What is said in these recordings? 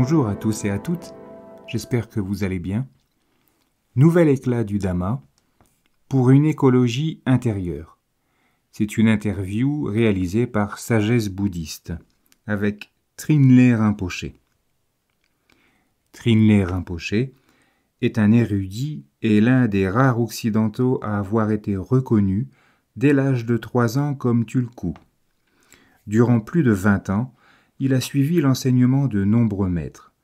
Bonjour à tous et à toutes, j'espère que vous allez bien. Nouvel éclat du Dhamma pour une écologie intérieure. C'est une interview réalisée par Sagesse Bouddhiste avec Trinley Rinpoché. Trinley Rinpoché est un érudit et l'un des rares occidentaux à avoir été reconnu dès l'âge de 3 ans comme Tulku. Durant plus de 20 ans, il a suivi l'enseignement de nombreux maîtres.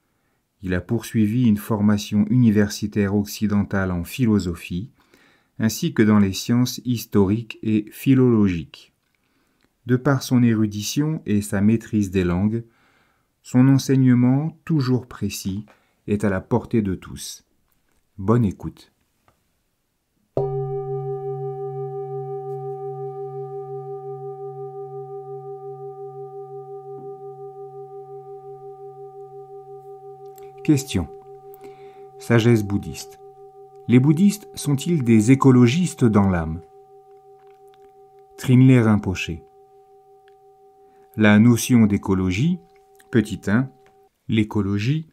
Il a poursuivi une formation universitaire occidentale en philosophie, ainsi que dans les sciences historiques et philologiques. De par son érudition et sa maîtrise des langues, son enseignement, toujours précis, est à la portée de tous. Bonne écoute. Question. Sagesse bouddhiste. Les bouddhistes sont-ils des écologistes dans l'âme? Trinley Rinpoché. La notion d'écologie, petit 1, l'écologie,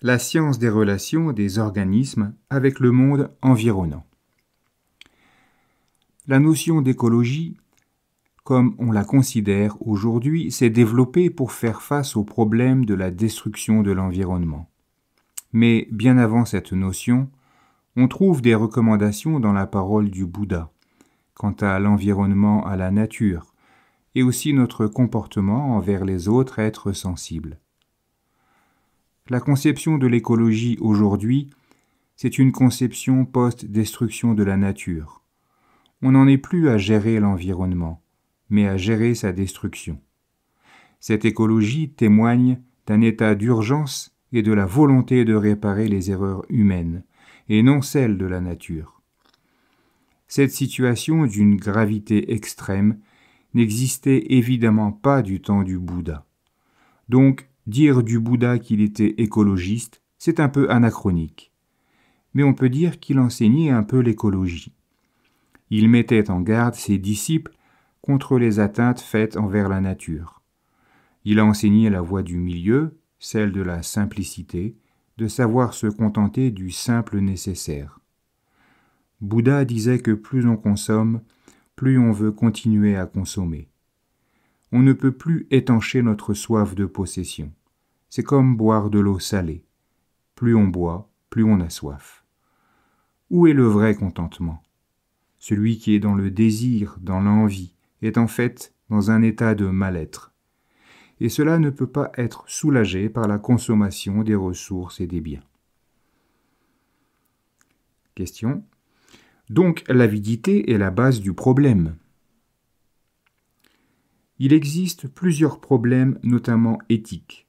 la science des relations des organismes avec le monde environnant. La notion d'écologie, comme on la considère aujourd'hui, s'est développée pour faire face au problème de la destruction de l'environnement. Mais bien avant cette notion, on trouve des recommandations dans la parole du Bouddha quant à l'environnement, à la nature, et aussi notre comportement envers les autres êtres sensibles. La conception de l'écologie aujourd'hui, c'est une conception post-destruction de la nature. On n'en est plus à gérer l'environnement, mais à gérer sa destruction. Cette écologie témoigne d'un état d'urgence et de la volonté de réparer les erreurs humaines, et non celles de la nature. Cette situation d'une gravité extrême n'existait évidemment pas du temps du Bouddha. Donc, dire du Bouddha qu'il était écologiste, c'est un peu anachronique. Mais on peut dire qu'il enseignait un peu l'écologie. Il mettait en garde ses disciples contre les atteintes faites envers la nature. Il a enseigné la voie du milieu, celle de la simplicité, de savoir se contenter du simple nécessaire. Bouddha disait que plus on consomme, plus on veut continuer à consommer. On ne peut plus étancher notre soif de possession. C'est comme boire de l'eau salée. Plus on boit, plus on a soif. Où est le vrai contentement? Celui qui est dans le désir, dans l'envie, est en fait dans un état de mal-être. Et cela ne peut pas être soulagé par la consommation des ressources et des biens. Question. Donc l'avidité est la base du problème. Il existe plusieurs problèmes, notamment éthiques.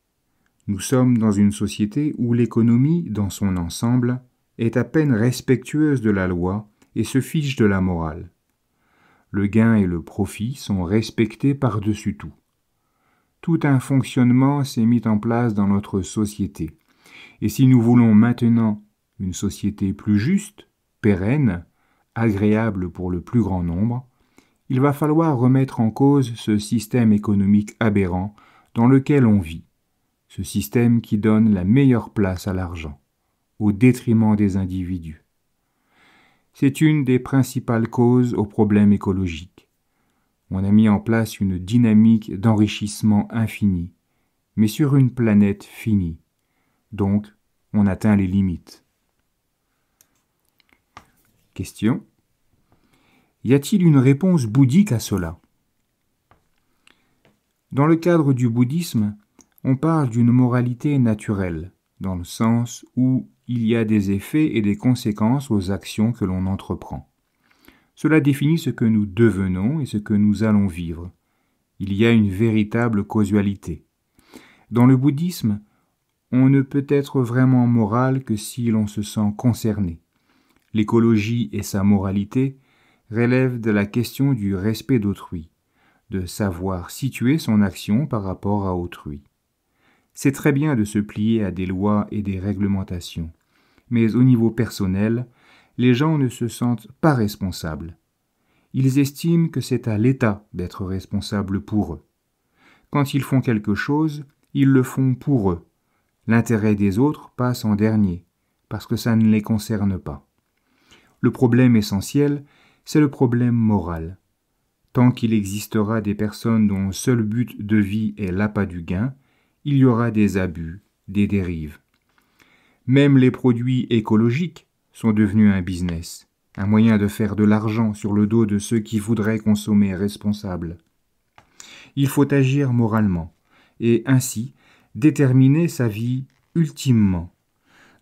Nous sommes dans une société où l'économie, dans son ensemble, est à peine respectueuse de la loi et se fiche de la morale. Le gain et le profit sont respectés par-dessus tout. Tout un fonctionnement s'est mis en place dans notre société. Et si nous voulons maintenant une société plus juste, pérenne, agréable pour le plus grand nombre, il va falloir remettre en cause ce système économique aberrant dans lequel on vit, ce système qui donne la meilleure place à l'argent, au détriment des individus. C'est une des principales causes aux problèmes écologiques. On a mis en place une dynamique d'enrichissement infini, mais sur une planète finie. Donc, on atteint les limites. Question. Y a-t-il une réponse bouddhique à cela? Dans le cadre du bouddhisme, on parle d'une moralité naturelle, dans le sens où il y a des effets et des conséquences aux actions que l'on entreprend. Cela définit ce que nous devenons et ce que nous allons vivre. Il y a une véritable causalité. Dans le bouddhisme, on ne peut être vraiment moral que si l'on se sent concerné. L'écologie et sa moralité relèvent de la question du respect d'autrui, de savoir situer son action par rapport à autrui. C'est très bien de se plier à des lois et des réglementations, mais au niveau personnel, les gens ne se sentent pas responsables. Ils estiment que c'est à l'État d'être responsable pour eux. Quand ils font quelque chose, ils le font pour eux, L'intérêt des autres passe en dernier, parce que ça ne les concerne pas. Le problème essentiel, c'est le problème moral. Tant qu'il existera des personnes dont le seul but de vie est l'appât du gain, il y aura des abus, des dérives. Même les produits écologiques sont devenus un business, un moyen de faire de l'argent sur le dos de ceux qui voudraient consommer responsable. Il faut agir moralement, et ainsi déterminer sa vie ultimement.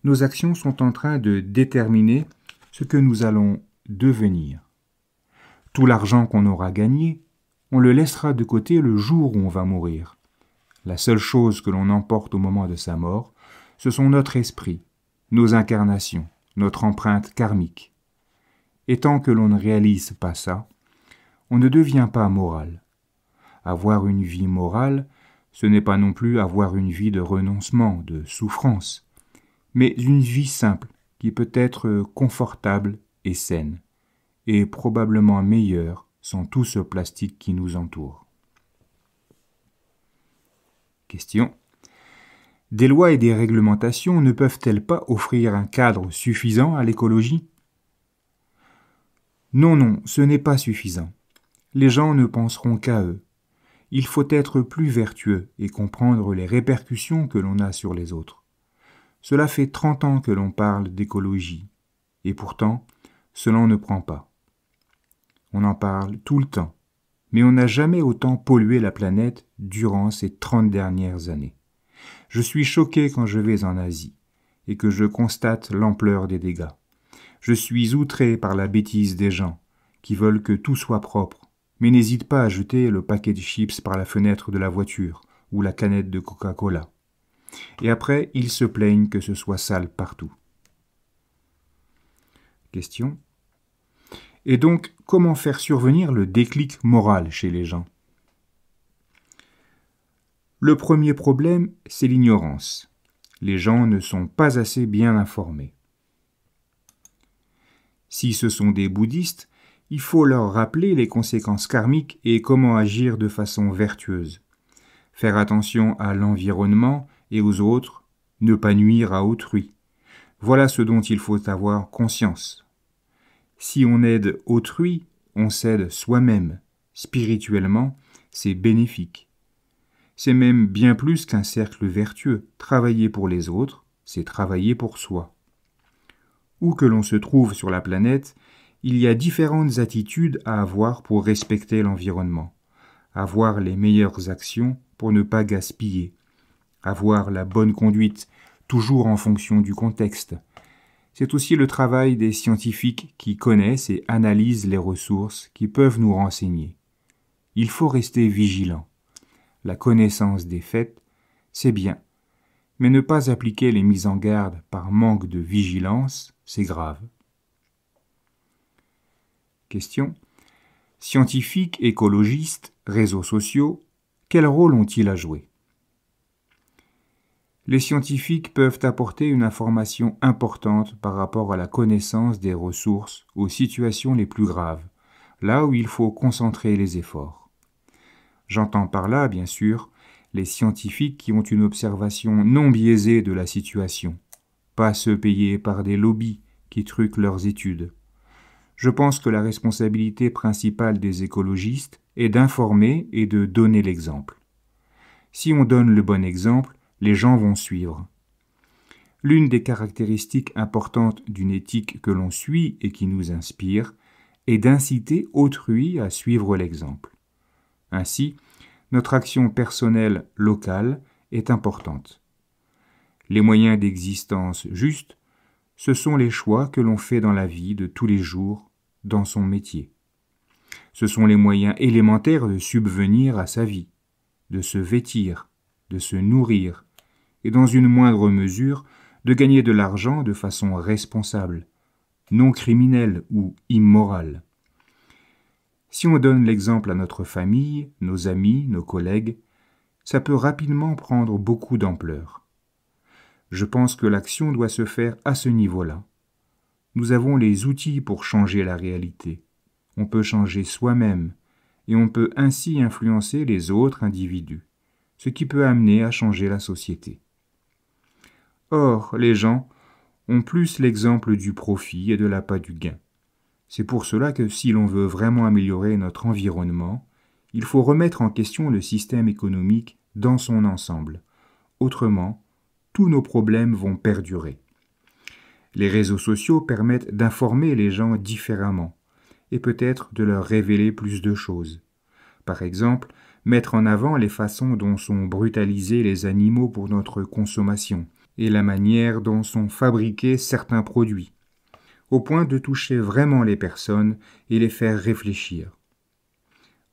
Nos actions sont en train de déterminer ce que nous allons devenir. Tout l'argent qu'on aura gagné, on le laissera de côté le jour où on va mourir. La seule chose que l'on emporte au moment de sa mort, ce sont notre esprit, nos incarnations, notre empreinte karmique. Et tant que l'on ne réalise pas ça, on ne devient pas moral. Avoir une vie morale, ce n'est pas non plus avoir une vie de renoncement, de souffrance, mais une vie simple qui peut être confortable et saine, et probablement meilleure sans tout ce plastique qui nous entoure. Question. Des lois et des réglementations ne peuvent-elles pas offrir un cadre suffisant à l'écologie ? Non, ce n'est pas suffisant. Les gens ne penseront qu'à eux. Il faut être plus vertueux et comprendre les répercussions que l'on a sur les autres. Cela fait 30 ans que l'on parle d'écologie, et pourtant, cela ne prend pas. On en parle tout le temps, mais on n'a jamais autant pollué la planète durant ces 30 dernières années. Je suis choqué quand je vais en Asie, et que je constate l'ampleur des dégâts. Je suis outré par la bêtise des gens, qui veulent que tout soit propre, mais n'hésitent pas à jeter le paquet de chips par la fenêtre de la voiture, ou la canette de Coca-Cola. Et après, ils se plaignent que ce soit sale partout. Question. Et donc, comment faire survenir le déclic moral chez les gens ? Le premier problème, c'est l'ignorance. Les gens ne sont pas assez bien informés. Si ce sont des bouddhistes, il faut leur rappeler les conséquences karmiques et comment agir de façon vertueuse. Faire attention à l'environnement et aux autres, ne pas nuire à autrui. Voilà ce dont il faut avoir conscience. Si on aide autrui, on s'aide soi-même. Spirituellement, c'est bénéfique. C'est même bien plus qu'un cercle vertueux. Travailler pour les autres, c'est travailler pour soi. Où que l'on se trouve sur la planète, il y a différentes attitudes à avoir pour respecter l'environnement. Avoir les meilleures actions pour ne pas gaspiller. Avoir la bonne conduite, toujours en fonction du contexte. C'est aussi le travail des scientifiques qui connaissent et analysent les ressources qui peuvent nous renseigner. Il faut rester vigilant. La connaissance des faits, c'est bien, mais ne pas appliquer les mises en garde par manque de vigilance, c'est grave. Question. Scientifiques, écologistes, réseaux sociaux, quel rôle ont-ils à jouer ? Les scientifiques peuvent apporter une information importante par rapport à la connaissance des ressources aux situations les plus graves, là où il faut concentrer les efforts. J'entends par là, bien sûr, les scientifiques qui ont une observation non biaisée de la situation, pas ceux payés par des lobbies qui truquent leurs études. Je pense que la responsabilité principale des écologistes est d'informer et de donner l'exemple. Si on donne le bon exemple, les gens vont suivre. L'une des caractéristiques importantes d'une éthique que l'on suit et qui nous inspire est d'inciter autrui à suivre l'exemple. Ainsi, notre action personnelle locale est importante. Les moyens d'existence justes, ce sont les choix que l'on fait dans la vie de tous les jours, dans son métier. Ce sont les moyens élémentaires de subvenir à sa vie, de se vêtir, de se nourrir, et dans une moindre mesure, de gagner de l'argent de façon responsable, non criminelle ou immorale. Si on donne l'exemple à notre famille, nos amis, nos collègues, ça peut rapidement prendre beaucoup d'ampleur. Je pense que l'action doit se faire à ce niveau-là. Nous avons les outils pour changer la réalité. On peut changer soi-même, et on peut ainsi influencer les autres individus, ce qui peut amener à changer la société. Or, les gens ont plus l'exemple du profit et de l'appât du gain. C'est pour cela que si l'on veut vraiment améliorer notre environnement, il faut remettre en question le système économique dans son ensemble. Autrement, tous nos problèmes vont perdurer. Les réseaux sociaux permettent d'informer les gens différemment et peut-être de leur révéler plus de choses. Par exemple, mettre en avant les façons dont sont brutalisés les animaux pour notre consommation et la manière dont sont fabriqués certains produits, au point de toucher vraiment les personnes et les faire réfléchir.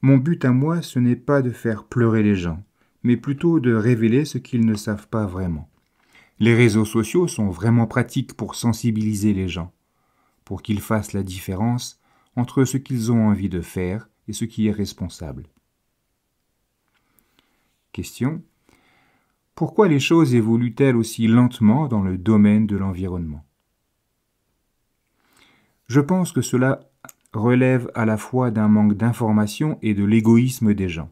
Mon but à moi, ce n'est pas de faire pleurer les gens, mais plutôt de révéler ce qu'ils ne savent pas vraiment. Les réseaux sociaux sont vraiment pratiques pour sensibiliser les gens, pour qu'ils fassent la différence entre ce qu'ils ont envie de faire et ce qui est responsable. Question. Pourquoi les choses évoluent-elles aussi lentement dans le domaine de l'environnement ? Je pense que cela relève à la fois d'un manque d'information et de l'égoïsme des gens.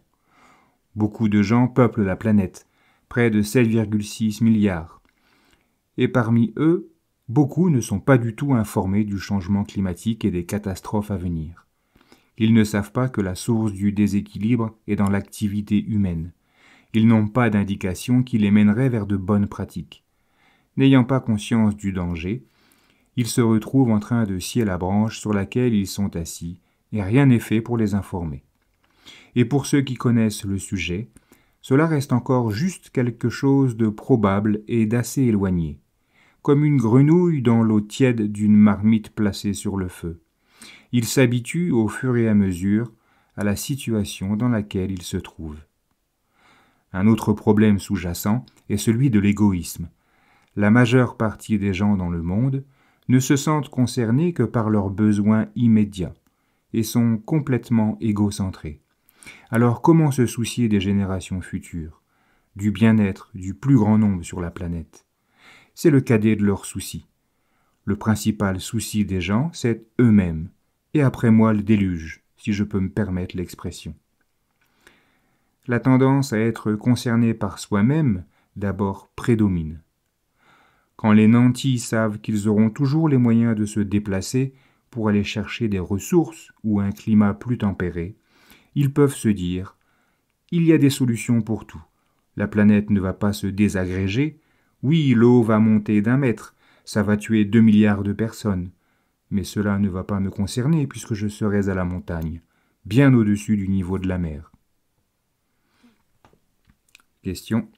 Beaucoup de gens peuplent la planète, près de 7,6 milliards. Et parmi eux, beaucoup ne sont pas du tout informés du changement climatique et des catastrophes à venir. Ils ne savent pas que la source du déséquilibre est dans l'activité humaine. Ils n'ont pas d'indication qui les mènerait vers de bonnes pratiques. N'ayant pas conscience du danger, ils se retrouvent en train de scier la branche sur laquelle ils sont assis, et rien n'est fait pour les informer. Et pour ceux qui connaissent le sujet, cela reste encore juste quelque chose de probable et d'assez éloigné, comme une grenouille dans l'eau tiède d'une marmite placée sur le feu. Ils s'habituent au fur et à mesure à la situation dans laquelle ils se trouvent. Un autre problème sous-jacent est celui de l'égoïsme. La majeure partie des gens dans le monde ne se sentent concernés que par leurs besoins immédiats et sont complètement égocentrés. Alors comment se soucier des générations futures, du bien-être du plus grand nombre sur la planète ? C'est le cadet de leurs soucis. Le principal souci des gens, c'est eux-mêmes, et après moi le déluge, si je peux me permettre l'expression. La tendance à être concerné par soi-même, d'abord, prédomine. Quand les nantis savent qu'ils auront toujours les moyens de se déplacer pour aller chercher des ressources ou un climat plus tempéré, ils peuvent se dire « Il y a des solutions pour tout. La planète ne va pas se désagréger. Oui, l'eau va monter d'1 mètre. Ça va tuer 2 milliards de personnes. Mais cela ne va pas me concerner puisque je serai à la montagne, bien au-dessus du niveau de la mer. » Question.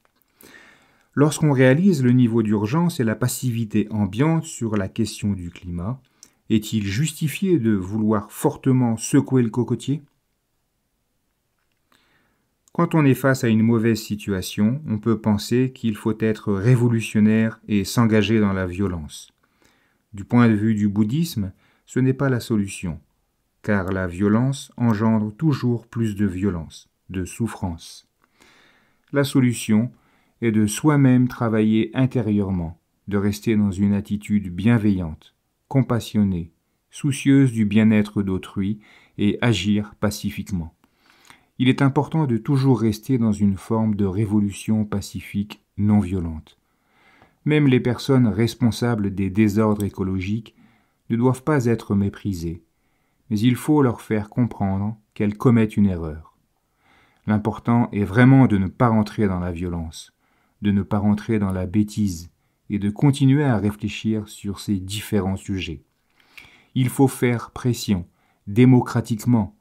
Lorsqu'on réalise le niveau d'urgence et la passivité ambiante sur la question du climat, est-il justifié de vouloir fortement secouer le cocotier ? Quand on est face à une mauvaise situation, on peut penser qu'il faut être révolutionnaire et s'engager dans la violence. Du point de vue du bouddhisme, ce n'est pas la solution, car la violence engendre toujours plus de violence, de souffrance. La solution est de soi-même travailler intérieurement, de rester dans une attitude bienveillante, compassionnée, soucieuse du bien-être d'autrui et agir pacifiquement. Il est important de toujours rester dans une forme de révolution pacifique non violente. Même les personnes responsables des désordres écologiques ne doivent pas être méprisées, mais il faut leur faire comprendre qu'elles commettent une erreur. L'important est vraiment de ne pas rentrer dans la violence, de ne pas rentrer dans la bêtise et de continuer à réfléchir sur ces différents sujets. Il faut faire pression, démocratiquement,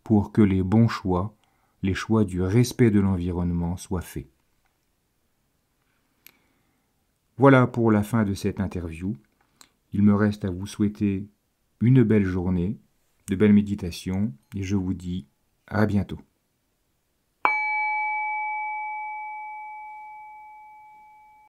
pour que les bons choix, les choix du respect de l'environnement soient faits. Voilà pour la fin de cette interview. Il me reste à vous souhaiter une belle journée, de belles méditations, et je vous dis à bientôt.